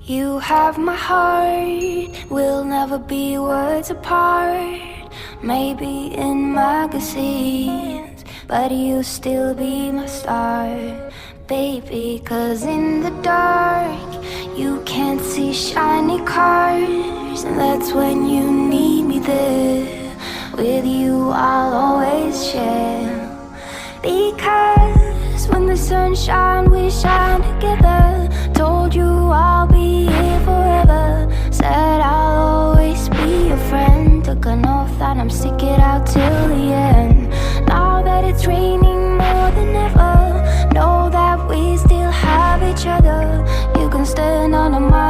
You have my heart, we'll never be words apart. Maybe in magazines, but you'll still be my star, baby. 'Cause in the dark, you can't see shiny cars, and that's when you need me there. With you I'll always share, because when the sun shines, we shine together. Told you I'll be here forever, said I'll always be your friend. Took an oath that I'm stick it out till the end. Now that it's raining more than ever, know that we still have each other. You can stand under my